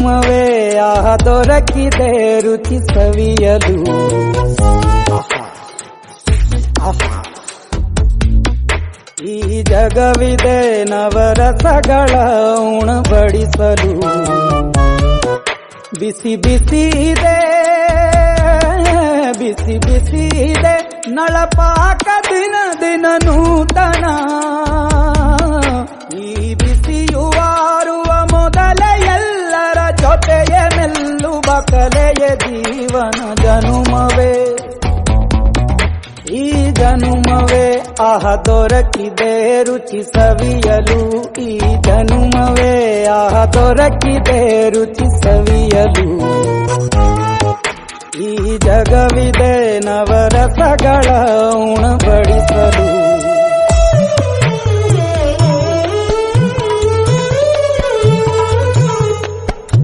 ಜನುಮವೇ ಆಹ ದೊರಕಿದೆ ರುಚಿ ಸವಿಯಲು. ಈ ಜಗವಿದೆ ನವರಸಗಳ ಉಣಬಡಿಸಲು. ಬಿಸಿ ಬಿಸಿ ಇದೆ ಬಿಸಿ ಬಿಸಿ ಇದೆ ನಳಪಾಕ ದಿನ ದಿನ ನೂತನ. ಈ ಬಿಸಿಯುವಾರುವ ಮೊದಲೇ ಎಲ್ಲರ ಜೊತೆಯ ಮೆಲ್ಲುವ ಕಲೆಯ ಜೀವನ ಜನುಮವೇ. ಈ ಜನುಮವೇ ಆಹ ದೊರಕಿದೆ ರುಚಿ ಸವಿಯಲು. ಈ ಜನುಮವೇ ಆಹ ದೊರಕಿದೆ ರುಚಿ ಸವಿಯಲು. ಈ ಜಗವಿದೆ ನವರಸಗಳ ಉಣಬಡಿಸಲು.